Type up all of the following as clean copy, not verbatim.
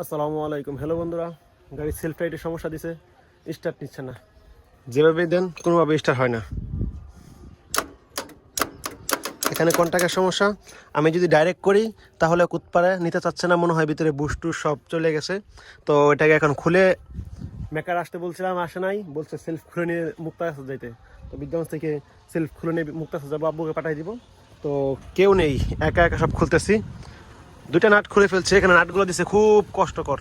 আসসালামু আলাইকুম। হ্যালো বন্ধুরা, গাড়ির সেলফ লাইটের সমস্যা দিছে, স্টার্ট নিচ্ছে না। যেভাবেই দেন কোনোভাবে স্টার্ট হয় না। এখানে কন্টাক্টের সমস্যা। আমি যদি ডাইরেক্ট করি তাহলে কুতপারে নিতে চাচ্ছে না, মনে হয় ভিতরে বুস্ট সব চলে গেছে। তো এটাকে এখন খুলে মেকার আসতে বলছিলাম, আসে নাই, বলছে সেলফ খুলে নিয়ে মুক্তাগাছা যাইতে। তো বিদ্যমান থেকে সেলফ খুলে নিয়ে মুক্তাগাছা যাবো, আব্বুকে পাঠিয়ে দিব। তো কেউ নেই, একা একা সব খুলতেছি। দুইটা নাট খুলে ফেলছে, এখানে নাটগুলো দিছে খুব কষ্টকর।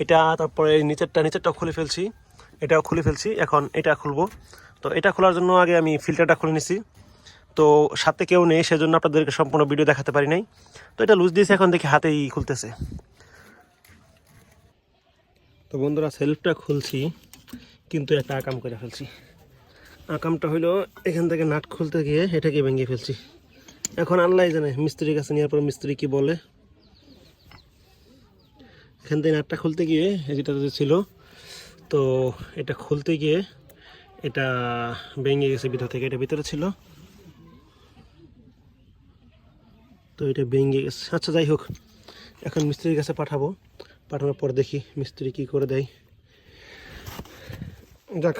এটা তারপরে নিচেরটাও খুলে ফেলছি, এটাও খুলে ফেলছি, এখন এটা খুলবো। তো এটা খোলার জন্য আগে আমি ফিল্টারটা খুলে নিছি। তো সাথে কেউ নেই, সেজন্য আপনাদেরকে সম্পূর্ণ ভিডিও দেখাতে পারি নাই। তো এটা লুজ দিয়েছে, এখন দেখি হাতেই খুলতেছে। তো বন্ধুরা, সেলফটা খুলছি, কিন্তু একটা আকাম করে ফেলছি। আকামটা হইলো এখান থেকে নাট খুলতে গিয়ে এটাকে ভেঙে ফেলছি। এখন আল্লাহ জানে মিস্ত্রির কাছে নেওয়ার পর মিস্ত্রি কি বলে। এখান থেকে নাটটা খুলতে গিয়ে যেটা ছিল, তো এটা খুলতে গিয়ে এটা ভেঙে গেছে ভিতর থেকে। এটা ভিতরে ছিল, তো এটা ভেঙে গেছে। আচ্ছা, যাই হোক, এখন মিস্ত্রির কাছে পাঠাবো। পাঠানোর পর দেখি মিস্ত্রি কি করে দেয়। যাক।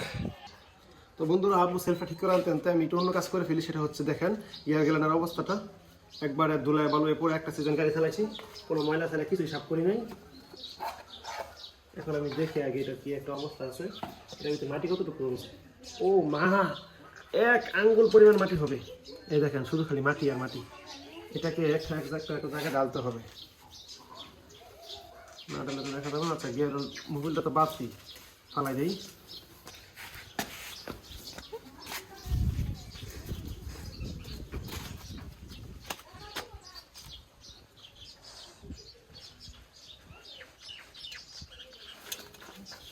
তো বন্ধুরা, আব্বু সেলফটা ঠিক করে আনতে আনতে আমি একটু অন্য কাজ করে ফেলি। সেটা হচ্ছে, দেখেন ইয়ার গ্যালানের অবস্থাটা একবারে ধুলায় বালুয়ে পরে একটা সিজন গাড়ি চালাইছি, কোনো ময়লা ফেলা কিছুই সাফ করি নাই। এখন আমি দেখি আগে এটা কি একটা অবস্থা আছে। এটার ভিতরে মাটি কতটুকু রয়েছে। ও মা, 1 আঙ্গুল পরিমাণ মাটি হবে। এই দেখেন, শুধু খালি মাটি আর মাটি। এটাকে একটা জায়গায় ডালতে হবে, না ডালে তো দেখা যাবে না। আচ্ছা, গিয়ার মোবিলটা তো বাদছি, ফালাই দিই।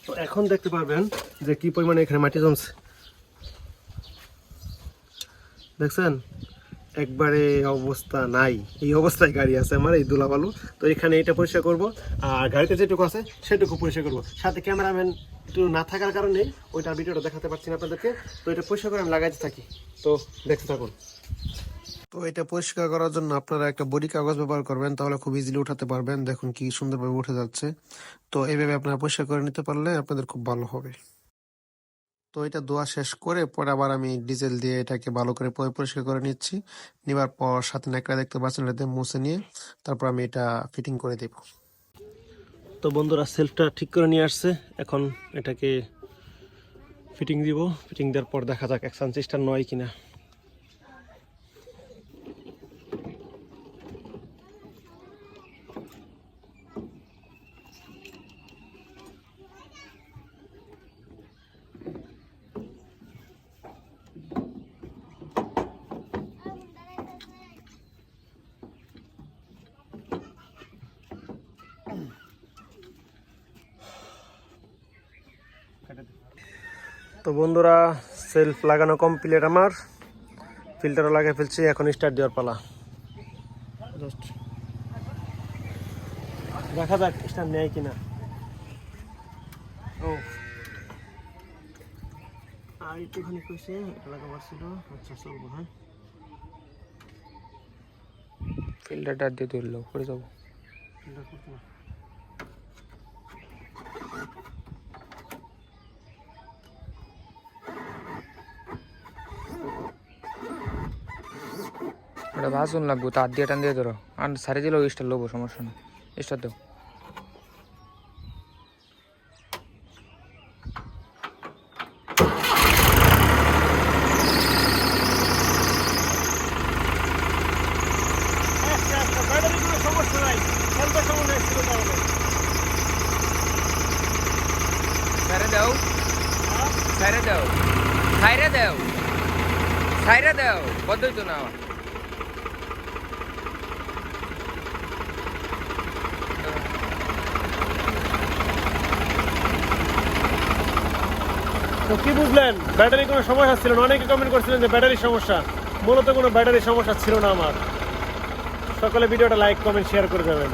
তো এখন দেখতে পারবেন যে কি পরিমাণে এখানে মাটি জমছে। দেখছেন, একবারে অবস্থা নাই। এই অবস্থায় গাড়ি আছে আমার, এই ধুলাবালু। তো এখানে এটা পরিষ্কার করব, আর গাড়িতে যেটুকু আছে সেটুকু পরিষ্কার করব। সাথে ক্যামেরাম্যান একটু না থাকার কারণে ওইটার ভিডিওটা দেখাতে পারছি না আপনাদেরকে। তো এটা পরিষ্কার করে আমি লাগাইতে থাকি, তো দেখতে থাকুন। তো এটা পরিষ্কার করার জন্য আপনারা একটা বডি কাগজ ব্যবহার করবেন, তাহলে খুব ইজিলি উঠাতে পারবেন। দেখুন কি সুন্দরভাবে উঠে যাচ্ছে। তো এইভাবে আপনারা পরিষ্কার করে নিতে পারলে আপনাদের খুব ভালো হবে। তো এটা ধোয়া শেষ করে পরে আবার আমি ডিজেল দিয়ে এটাকে ভালো করে পরিষ্কার করে নিচ্ছি। নেবার পর সাথে ন্যাকড়া দেখতে পাচ্ছেন, এটাতে মুছে নিয়ে তারপর আমি এটা ফিটিং করে দেব। তো বন্ধুরা, সেলফটা ঠিক করে নিয়ে আসছে, এখন এটাকে ফিটিং দিব। ফিটিং দেওয়ার পর দেখা যাক অ্যাকশন সিস্টেম নয় কিনা। তো বন্ধুরা, সেলফ লাগানো কমপ্লিট আমার, ফিল্টারও লাগিয়ে ফেলছি। এখন স্টার্ট দেওয়ার পালা। জাস্ট দেখা যাক স্টার্ট নেয় কিনা। ও, আর একটুখানি কইছে, এটা লাগাবার ছিল। আচ্ছা, চলবো। হ্যাঁ, ফিল্টারটা দিয়ে তুললো, পড়ে যাবো। ফিল্টার করতে না। ওটা ভাসুন লাগবো, তার দিয়ে টান দিয়ে ধরো। আর সারি দিলেও স্টার লোবো, সমস্যা নেই। স্টার দাও। সমস্যা নাই, সমস্যা ছিল তাহলে। সাইরে দাও, সাইরে দাও, সাইরে দাও, সাইরে দাও, বদ্ধই তো না। তো কি বুঝলেন, ব্যাটারি কোনো সমস্যা ছিল না। অনেকে কমেন্ট করছিলেন যে ব্যাটারির সমস্যা, মূলত কোনো ব্যাটারির সমস্যা ছিল না আমার। সকলে ভিডিওটা লাইক, কমেন্ট, শেয়ার করে যাবেন।